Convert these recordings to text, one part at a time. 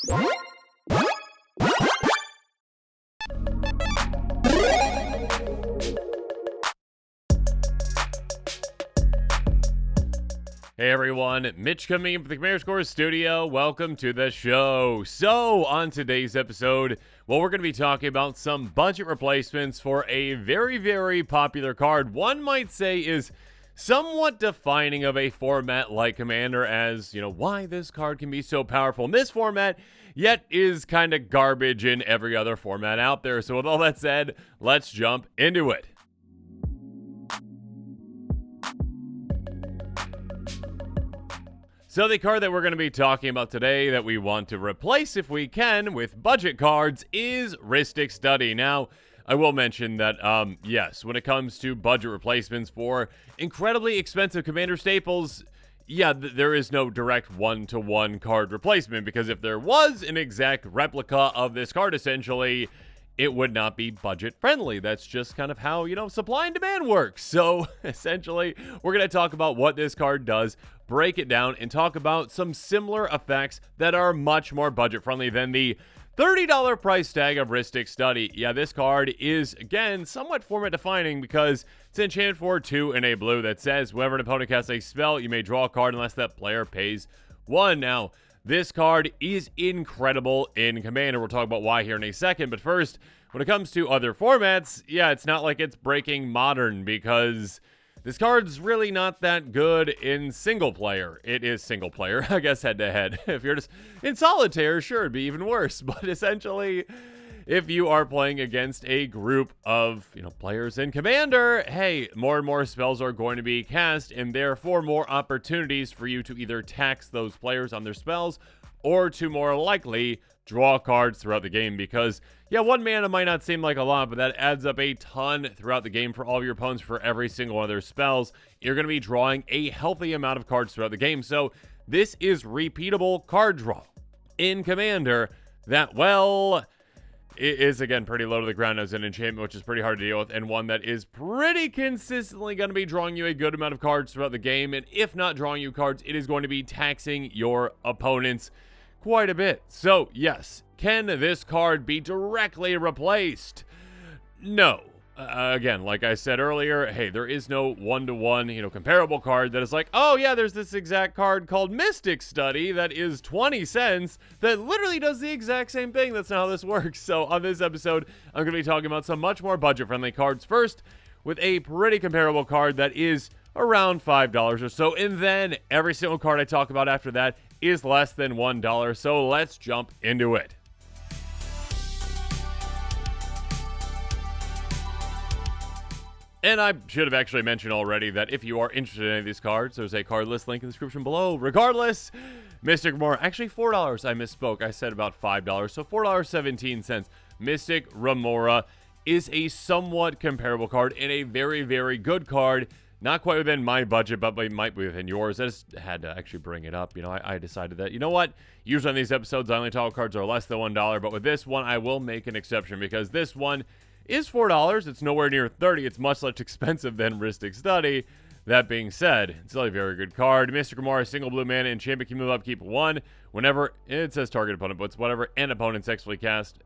Hey everyone, Mitch coming in from the Commander Studio. Welcome to the show. So, on today's episode, well, we're going to be talking about some budget replacements for a very, very popular card. One might say is somewhat defining of a format like Commander, as, you know, why this card can be so powerful in this format, yet is kind of garbage in every other format out there. So with all that said, let's jump into it. So the card that we're going to be talking about today that we want to replace if we can with budget cards is Rhystic Study. Now, I will mention that, yes, when it comes to budget replacements for incredibly expensive Commander staples, yeah, there is no direct one-to-one card replacement, because if there was an exact replica of this card, essentially, it would not be budget friendly. That's just kind of how, you know, supply and demand works. So essentially, we're going to talk about what this card does, break it down, and talk about some similar effects that are much more budget friendly than the $30 price tag of Rhystic Study. Yeah, this card is, again, somewhat format defining because it's enchanted for 2 and a blue that says whenever an opponent casts a spell, you may draw a card unless that player pays 1. Now, this card is incredible in Commander. We'll talk about why here in a second. But first, when it comes to other formats, yeah, it's not like it's breaking Modern, because this card's really not that good in single player. It is single player, I guess, head-to-head. If you're just in solitaire, sure, it'd be even worse. But essentially, if you are playing against a group of, you know, players in Commander, hey, more and more spells are going to be cast, and therefore more opportunities for you to either tax those players on their spells or to more likely draw cards throughout the game. Because, yeah, 1 mana might not seem like a lot, but that adds up a ton throughout the game for all of your opponents for every single one of their spells. You're going to be drawing a healthy amount of cards throughout the game. So this is repeatable card draw in Commander that, well, it is, again, pretty low to the ground as an enchantment, which is pretty hard to deal with, and one that is pretty consistently going to be drawing you a good amount of cards throughout the game. And if not drawing you cards, it is going to be taxing your opponents quite a bit. So, yes, can this card be directly replaced? No. Again, like I said earlier, hey, there is no one-to-one, you know, comparable card that is like, oh yeah, there's this exact card called Mystic Study that is 20 cents that literally does the exact same thing. That's not how this works. So on this episode, I'm going to be talking about some much more budget-friendly cards first, with a pretty comparable card that is around $5 or so, and then every single card I talk about after that is less than $1. So let's jump into it. And I should have actually mentioned already that if you are interested in any of these cards, there's a card list link in the description below. Regardless, Mystic Remora, actually $4. I misspoke. I said about $5. So $4.17. Mystic Remora is a somewhat comparable card and a very, very good card. Not quite within my budget, but it might be within yours. I just had to actually bring it up. You know, I decided that, you know what? Usually on these episodes, I only talk cards are less than $1. But with this one, I will make an exception, because this one is $4. It's nowhere near $30. It's much less expensive than Rhystic Study. That being said, it's still a very good card. Mystic Remora, single blue mana, enchantment, cumulative upkeep 1. Whenever, it says target opponent, but it's whatever an opponent successfully cast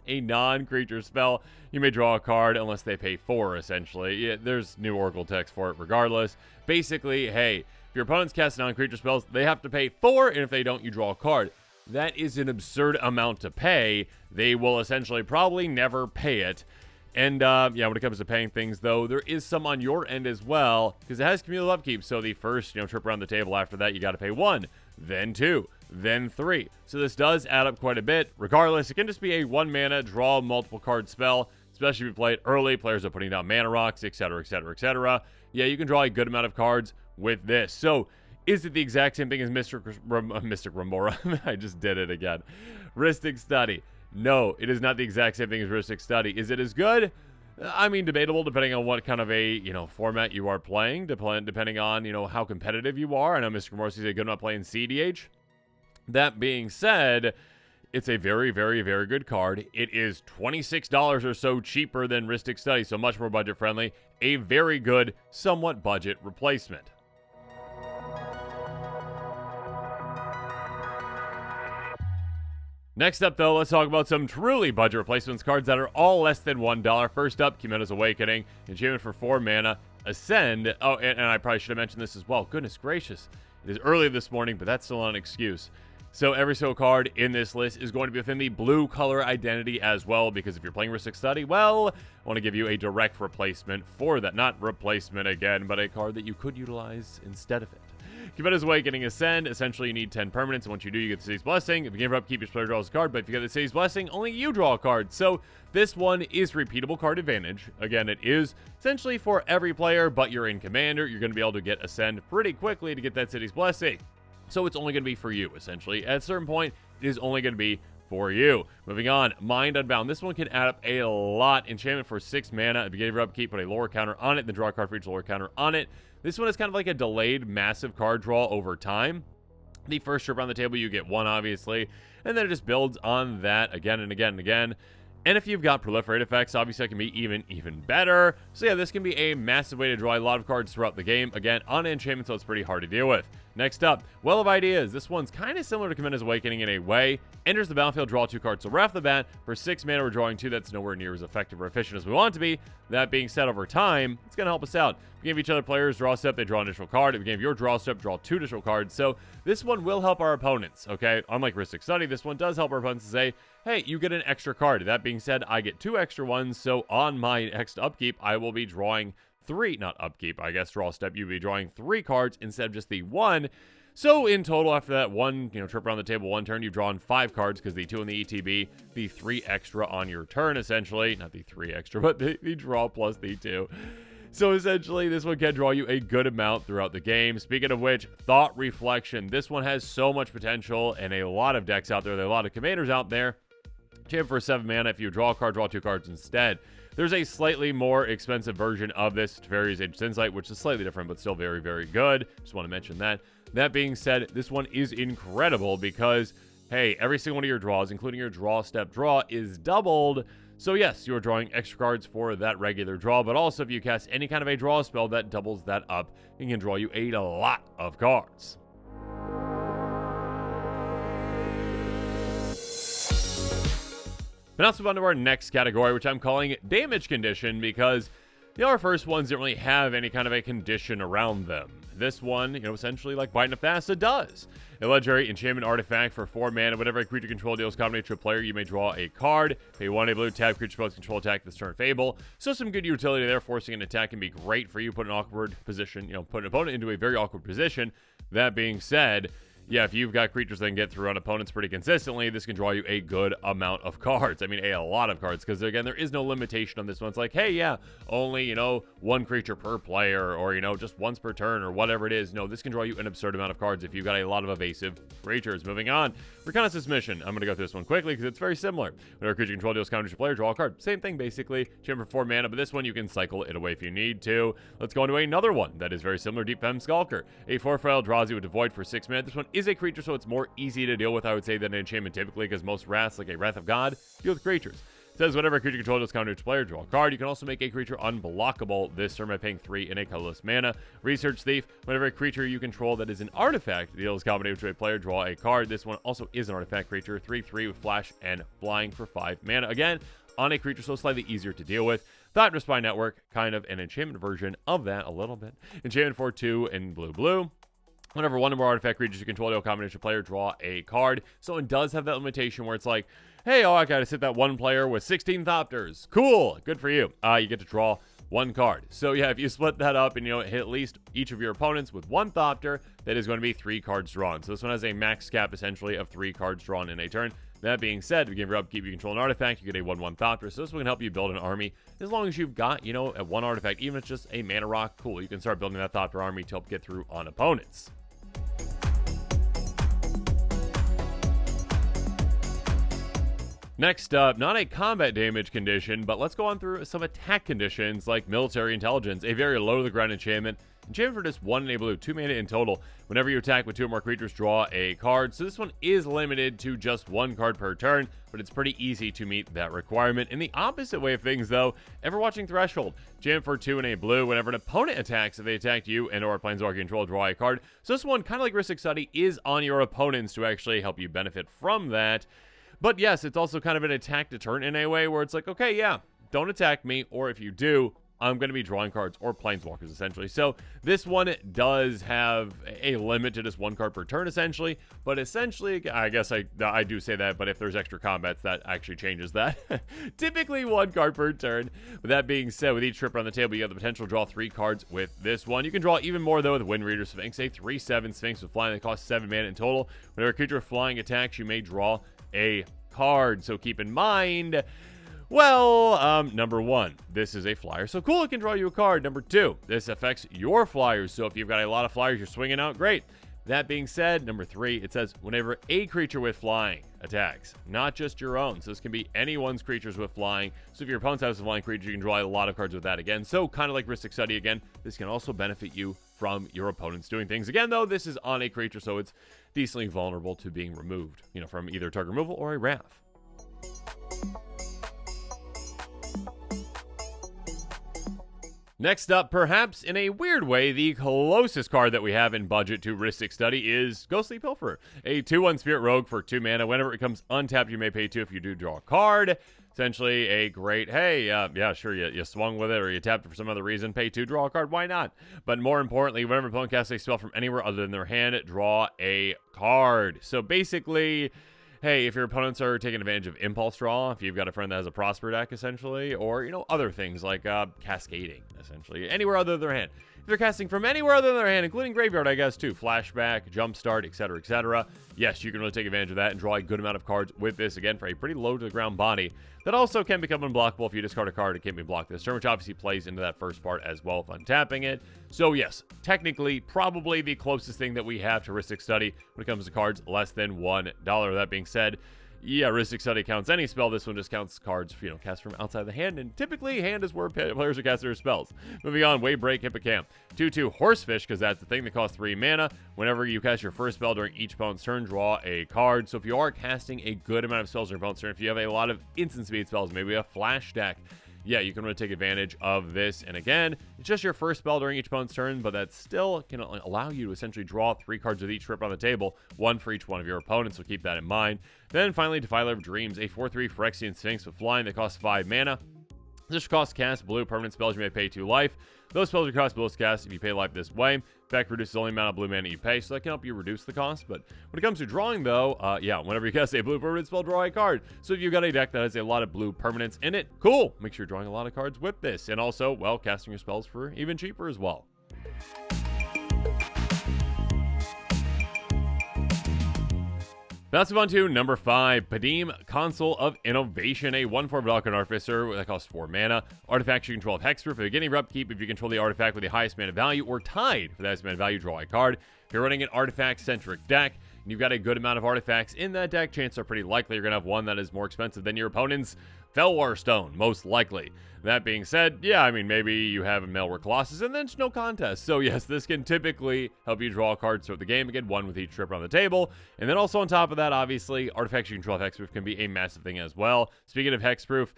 a non-creature spell, you may draw a card unless they pay 4, essentially. Yeah, there's new Oracle text for it regardless. Basically, hey, if your opponents cast non-creature spells, they have to pay 4, and if they don't, you draw a card. That is an absurd amount to pay. They will essentially probably never pay it. And, yeah, when it comes to paying things, though, there is some on your end as well, because it has cumulative upkeep. So the first, you know, trip around the table after that, you got to pay 1, then 2, then 3. So this does add up quite a bit. Regardless, it can just be a 1 mana, draw multiple card spell, especially if you play it early. Players are putting down mana rocks, etc., etc., etc. Yeah, you can draw a good amount of cards with this. So, is it the exact same thing as Mystic Remora? I just did it again. Rhystic Study. No, it is not the exact same thing as Rhystic Study. Is it as good? I mean, debatable, depending on what kind of a, you know, format you are playing, depending on, you know, how competitive you are. I know Mystic Remora is a good amount playing CDH. That being said, it's a very, very, very good card. It is $26 or so cheaper than Rhystic Study, so much more budget friendly. A very good, somewhat budget replacement. Next up, though, let's talk about some truly budget replacements cards that are all less than $1. First up, Kimena's Awakening, enchantment for 4 mana, Ascend. Oh, and I probably should have mentioned this as well. Goodness gracious. It is early this morning, but that's still not an excuse. So every single card in this list is going to be within the blue color identity as well, because if you're playing Rhystic Study, well, I want to give you a direct replacement for that. Not replacement again, but a card that you could utilize instead of it. Kimena's Awakening Ascend. Essentially, you need 10 permanents, and once you do, you get the City's Blessing. If you give up, keep your player draws a card, but if you get the City's Blessing, only you draw a card. So this one is repeatable card advantage. Again, it is essentially for every player, but you're in Commander. You're going to be able to get Ascend pretty quickly to get that City's Blessing. So it's only going to be for you, essentially. At a certain point, it is only going to be for you. Moving on, Mind Unbound. This one can add up a lot. Enchantment for 6 mana. If you give your upkeep, put a lower counter on it, then draw a card for each lower counter on it. This one is kind of like a delayed massive card draw over time. The first trip around the table, you get 1, obviously, and then it just builds on that again and again and again. And if you've got proliferate effects, obviously that can be even better. So yeah, this can be a massive way to draw a lot of cards throughout the game. Again, on enchantment, so it's pretty hard to deal with. Next up, Well of Ideas. This one's kind of similar to Kimena's Awakening in a way. Enters the battlefield, draw 2 cards. So right off the bat, for 6 mana, we're drawing 2. That's nowhere near as effective or efficient as we want it to be. That being said, over time, it's going to help us out. If we give each other players draw step, they draw an additional card. If we give your draw step, draw 2 additional cards. So this one will help our opponents, okay? Unlike Rhystic Study, this one does help our opponents to say, hey, you get an extra card. That being said, I get 2 extra ones. So on my next upkeep, I will be drawing 3, not upkeep, I guess draw step, you'll be drawing 3 cards instead of just the 1. So in total, after that one, trip around the table, 1 turn, you've drawn 5 cards because the 2 in the ETB, the 3 extra on your turn, essentially. Not the 3 extra, but the draw plus the 2. So essentially, this one can draw you a good amount throughout the game. Speaking of which, Thought Reflection. This one has so much potential and a lot of decks out there. There are a lot of commanders out there. Champ for 7 mana. If you draw a card, draw 2 cards instead. There's a slightly more expensive version of this, Teferi's Ancient Insight, which is slightly different, but still very, very good. Just want to mention that. That being said, this one is incredible because, hey, every single one of your draws, including your draw step draw, is doubled. So yes, you're drawing extra cards for that regular draw, but also if you cast any kind of a draw spell, that doubles that up and can draw you a lot of cards. But now let's move on to our next category, which I'm calling Damage Condition, because our first ones didn't really have any kind of a condition around them. This one, essentially like Bite Nefasta does. A legendary enchantment artifact for 4 mana. Whenever a creature control deals combination to a player, you may draw a card. Pay 1 a blue, tap creature spells control attack this turn Fable. So some good utility there. Forcing an attack can be great for you. Put an awkward position, put an opponent into a very awkward position. That being said, yeah, if you've got creatures that can get through on opponents pretty consistently, this can draw you a good amount of cards. I mean, a lot of cards, because again, there is no limitation on this one. It's like, hey, yeah, only, 1 creature per player, or, just once per turn, or whatever it is. No, this can draw you an absurd amount of cards if you've got a lot of evasive creatures. Moving on, Reconnaissance Mission. I'm going to go through this one quickly, because it's very similar. Whenever a creature control deals counter to a player, draw a card. Same thing, basically. Chamber for 4 mana, but this one, you can cycle it away if you need to. Let's go into another one that is very similar, Deep Fem Skulker. A 4/4 draws you with a Void for 6 mana. This one is a creature, so it's more easy to deal with, I would say, than an enchantment typically, because most wraths, like a Wrath of God, deal with creatures. It says whenever a creature controls does counter to player, draw a card. You can also make a creature unblockable this turn by paying 3 in a colorless mana. Research Thief. Whenever a creature you control that is an artifact deals combination to a player, draw a card. This one also is an artifact creature. 3/3 with flash and flying for 5 mana. Again, on a creature, so slightly easier to deal with. Thought Respite Network, kind of an enchantment version of that a little bit. Enchantment for 2 in blue. Whenever 1 or more artifact creatures you control deal combination player, draw a card. So it does have that limitation where it's like, hey, I gotta sit that 1 player with 16 Thopters. Cool, good for you. You get to draw 1 card. So yeah, if you split that up and hit at least each of your opponents with 1 Thopter, that is going to be 3 cards drawn. So this one has a max cap essentially of 3 cards drawn in a turn. That being said, if you give your upkeep, you control an artifact, you get a 1/1 Thopter. So this one can help you build an army as long as you've got, a 1 artifact, even if it's just a mana rock. Cool, you can start building that Thopter army to help get through on opponents. Next up, not a combat damage condition, but let's go on through some attack conditions like Military Intelligence, a very low-to-the-ground enchantment. Enchantment for just 1 and a blue, 2 mana in total. Whenever you attack with 2 or more creatures, draw a card. So this one is limited to just 1 card per turn, but it's pretty easy to meet that requirement. In the opposite way of things, though, ever watching Threshold? Enchantment for 2 and a blue. Whenever an opponent attacks, if they attack you and or Planeswalker control, draw a card. So this one, kind of like Rhystic Study, is on your opponents to actually help you benefit from that. But yes, it's also kind of an attack deterrent in a way where it's like, okay, yeah, don't attack me, or if you do, I'm going to be drawing cards or planeswalkers, essentially. So this one does have a limit to just 1 card per turn, essentially. But essentially, I guess I do say that, but if there's extra combats, that actually changes that. Typically 1 card per turn. With that being said, with each trip on the table, you have the potential to draw 3 cards with this one. You can draw even more, though, with Wind Reader Sphinx, a 3/7 Sphinx with flying that costs 7 mana in total. Whenever a creature with flying attacks, you may draw a card. So keep in mind... Well, number 1, this is a flyer, so cool, it can draw you a card. Number 2, this affects your flyers, so if you've got a lot of flyers you're swinging out, great. That being said, number 3, it says whenever a creature with flying attacks, not just your own, so this can be anyone's creatures with flying, so if your opponent has a flying creature, you can draw a lot of cards with that again. So kind of like Rhystic Study again, this can also benefit you from your opponents doing things. Again, though, this is on a creature, so it's decently vulnerable to being removed, from either target removal or a wrath. Next up, perhaps in a weird way, the closest card that we have in budget to Rhystic Study is Ghostly Pilferer, a 2/1 Spirit Rogue for 2 mana. Whenever it comes untapped, you may pay 2 if you do draw a card. Essentially a great, hey, yeah, sure, you swung with it or you tapped it for some other reason, pay 2, draw a card, why not? But more importantly, whenever an opponent casts a spell from anywhere other than their hand, draw a card. So basically... hey, if your opponents are taking advantage of Impulse Draw, if you've got a friend that has a Prosper deck, essentially, or, other things like Cascading, essentially, anywhere other than their hand. If they're casting from anywhere other than their hand, including Graveyard, I guess, too, Flashback, Jumpstart, etc., yes, you can really take advantage of that and draw a good amount of cards with this, again, for a pretty low-to-the-ground body that also can become unblockable if you discard a card. It can't be blocked this turn, which obviously plays into that first part as well, if untapping it. So, yes, technically, probably the closest thing that we have to Rhystic Study when it comes to cards less than $1. That being said, yeah, Rhystic Study counts any spell. This one just counts cards, cast from outside the hand, and typically hand is where players are casting their spells. Moving on, Wave Break, Hippocamp. 2/2 Horsefish, because that's the thing that costs 3 mana. Whenever you cast your first spell during each opponent's turn, draw a card. So if you are casting a good amount of spells during your opponent's turn, if you have a lot of instant speed spells, maybe a flash deck, yeah, you can really take advantage of this. And again, it's just your first spell during each opponent's turn, but that still can allow you to essentially draw 3 cards with each trip on the table, 1 for each one of your opponents, so keep that in mind. Then finally, Defiler of Dreams, a 4/3 Phyrexian Sphinx with flying that costs 5 mana. This costs cast blue permanent spells you may pay 2 life. Those spells will cost blue to cast if you pay life this way. In fact, reduces the only amount of blue mana you pay, so that can help you reduce the cost. But when it comes to drawing, though, yeah, whenever you cast a blue permanent spell, draw a card. So if you've got a deck that has a lot of blue permanents in it, cool. Make sure you're drawing a lot of cards with this. And also, well, casting your spells for even cheaper as well. Let's move on to number 5, Padim, Console of Innovation, a 1/4 Valkyrie Artificer that costs 4 mana. Artifact you control of Hexproof. At the beginning of your upkeep, if you control the artifact with the highest mana value or tied for the highest mana value, draw a card. If you're running an Artifact-centric deck, and you've got a good amount of artifacts in that deck, chances are pretty likely you're going to have one that is more expensive than your opponent's Felwar Stone, most likely. That being said, yeah, I mean, maybe you have a Malware Colossus and then it's no contest. So yes, this can typically help you draw cards throughout the game. Again, 1 with each trip on the table. And then also on top of that, obviously, artifacts you control of Hexproof can be a massive thing as well. Speaking of Hexproof,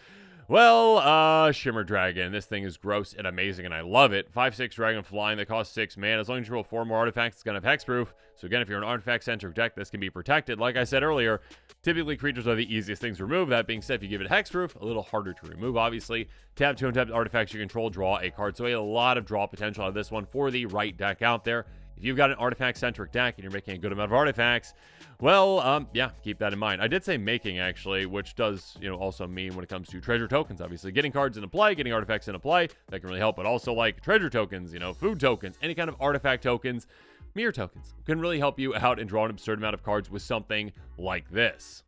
well, Shimmer Dragon. This thing is gross and amazing, and I love it. 5/6 Dragon flying that costs 6 mana. As long as you roll 4 more artifacts, it's going to have Hexproof. So again, if you're an Artifact-centric deck, this can be protected. Like I said earlier, typically creatures are the easiest things to remove. That being said, if you give it Hexproof, a little harder to remove, obviously. Tap 2 untapped artifacts you control, draw a card. So a lot of draw potential out of this one for the right deck out there. If you've got an artifact-centric deck and you're making a good amount of artifacts, well, yeah, keep that in mind. I did say making, actually, which does, also mean when it comes to treasure tokens, obviously. Getting cards into play, getting artifacts into play, that can really help. But also, like, treasure tokens, food tokens, any kind of artifact tokens, mirror tokens can really help you out and draw an absurd amount of cards with something like this.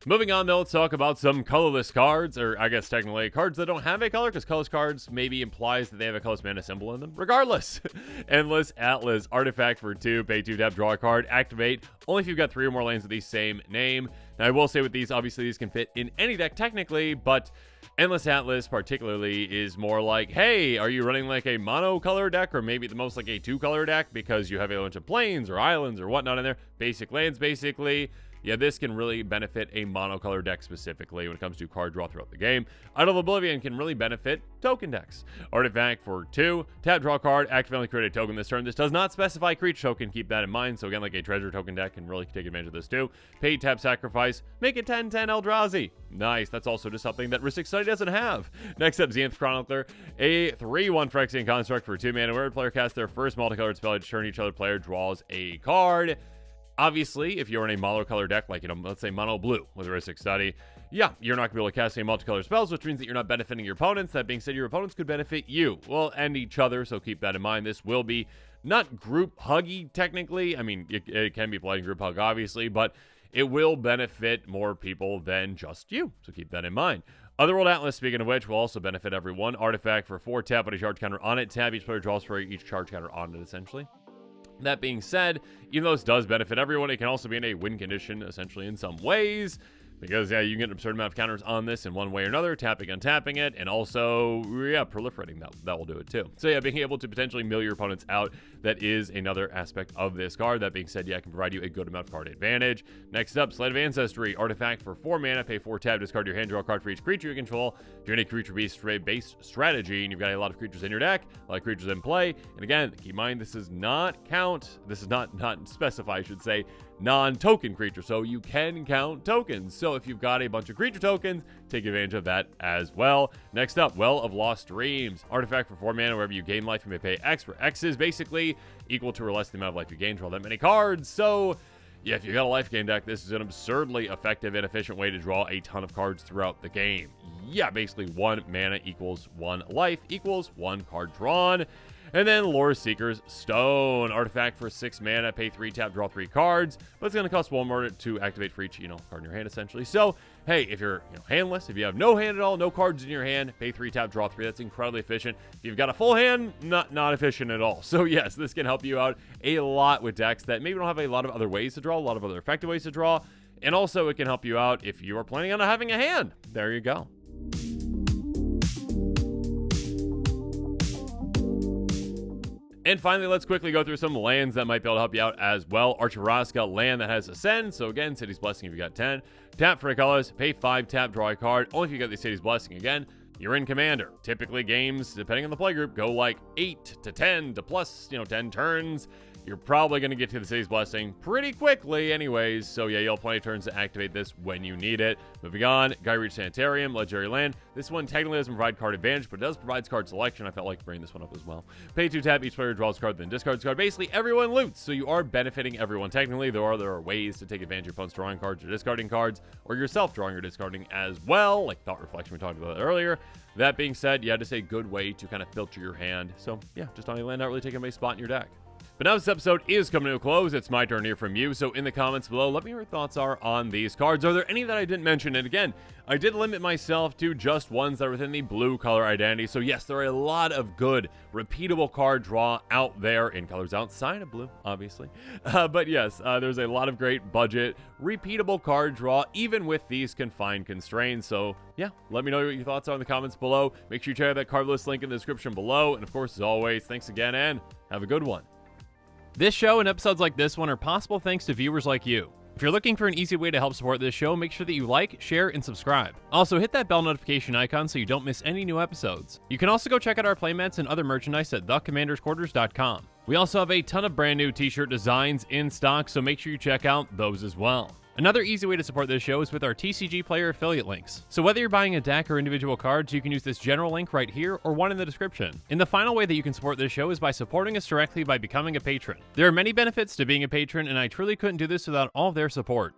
Moving on, though, let's talk about some colorless cards, or I guess technically cards that don't have a color, because colorless cards maybe implies that they have a colorless mana symbol in them. Regardless, Endless Atlas, artifact for 2, pay 2, tap, draw a card, activate, only if you've got 3 or more lands with the same name. Now, I will say with these, obviously these can fit in any deck technically, but Endless Atlas particularly is more like, hey, are you running like a mono-color deck, or maybe the most like a 2-color deck because you have a bunch of plains or islands or whatnot in there, basic lands basically. yeah, this can really benefit a monocolor deck specifically when it comes to card draw throughout the game. Idol of Oblivion can really benefit token decks. Artifact for 2, tap, draw a card, activate create a token this turn. This does not specify creature token, keep that in mind. So again, like a treasure token deck can really take advantage of this too. Pay, tap, sacrifice, make it 10/10 Eldrazi. Nice, that's also just something that Rhystic Study doesn't have. Next up, Zenith Chronicler, a 3/1 Phyrexian Construct for 2 mana. Whenever a player casts their first multicolored spell each turn, each other player draws a card. Obviously, if you're in a monocolor deck, like, let's say mono blue with Rhystic Study, yeah, you're not going to be able to cast any multicolored spells, which means that you're not benefiting your opponents. That being said, your opponents could benefit you, well, and each other, so keep that in mind. This will be not group huggy, technically. I mean, it can be played in group hug, obviously, but it will benefit more people than just you, so keep that in mind. Otherworld Atlas, speaking of which, will also benefit everyone. Artifact for 4, tap, put a charge counter on it. Tap, each player draws for each charge counter on it, essentially. That being said, even though this does benefit everyone, it can also be in a win condition, essentially, in some ways. Because, yeah, you can get an absurd amount of counters on this in one way or another, tapping, untapping it, and also, yeah, proliferating. That will do it, too. So, yeah, being able to potentially mill your opponents out, that is another aspect of this card. That being said, yeah, it can provide you a good amount of card advantage. Next up, Slate of Ancestry. Artifact for 4 mana, pay 4 tap, discard your hand, draw a card for each creature you control. If you're in a creature-based strategy, and you've got a lot of creatures in your deck, a lot of creatures in play, and again, keep in mind, this does not count, this is not specify, I should say, non-token creature, so you can count tokens. So if you've got a bunch of creature tokens, take advantage of that as well. Next up, Well of Lost Dreams. Artifact for 4 mana, wherever you gain life, you may pay X, where X is basically equal to or less the amount of life you gain. Draw that many cards. So yeah, if you got a life gain deck, this is an absurdly effective and efficient way to draw a ton of cards throughout the game. Yeah, basically 1 mana equals 1 life equals 1 card drawn. And then Lore Seeker's Stone. Artifact for 6 mana, pay 3 tap, draw 3 cards. But it's going to cost 1 more to activate for each, card in your hand, essentially. So, hey, if you're, handless, if you have no hand at all, no cards in your hand, pay 3 tap, draw 3. That's incredibly efficient. If you've got a full hand, not efficient at all. So, yes, this can help you out a lot with decks that maybe don't have a lot of other ways to draw, a lot of other effective ways to draw. And also, it can help you out if you are planning on having a hand. There you go. And finally, let's quickly go through some lands that might be able to help you out as well. Archiraska, land that has Ascend. So again, City's Blessing if you got 10. Tap for a colorless, pay 5 tap, draw a card. Only if you got the City's Blessing again. You're in Commander. Typically games, depending on the playgroup, go like 8 to 10 to plus, 10 turns. You're probably going to get to the City's Blessing pretty quickly anyways, so yeah, you'll have plenty of turns to activate this when you need it. Moving on, Gyreach Sanitarium, Legendary Land. This one technically doesn't provide card advantage, but it does provide card selection. I felt like bringing this one up as well. Pay 2 tap, each player draws a card, then discards a card. Basically, everyone loots, so you are benefiting everyone. Technically, there are ways to take advantage of your opponent's drawing cards or discarding cards, or yourself drawing or discarding as well, like Thought Reflection we talked about that earlier. That being said, yeah, just a good way to kind of filter your hand. So yeah, just on a land not really taking a spot in your deck. But now this episode is coming to a close. It's my turn to hear from you. So in the comments below, let me know your thoughts are on these cards. Are there any that I didn't mention? And again, I did limit myself to just ones that are within the blue color identity. So yes, there are a lot of good, repeatable card draw out there in colors outside of blue, obviously. But yes, there's a lot of great budget, repeatable card draw, even with these confined constraints. So yeah, let me know what your thoughts are in the comments below. Make sure you check out that card list link in the description below. And of course, as always, thanks again and have a good one. This show and episodes like this one are possible thanks to viewers like you. If you're looking for an easy way to help support this show, make sure that you like, share, and subscribe. Also, hit that bell notification icon so you don't miss any new episodes. You can also go check out our playmats and other merchandise at thecommandersquarters.com. We also have a ton of brand new t-shirt designs in stock, so make sure you check out those as well. Another easy way to support this show is with our TCG Player affiliate links. So whether you're buying a deck or individual cards, you can use this general link right here or one in the description. And the final way that you can support this show is by supporting us directly by becoming a patron. There are many benefits to being a patron, and I truly couldn't do this without all of their support.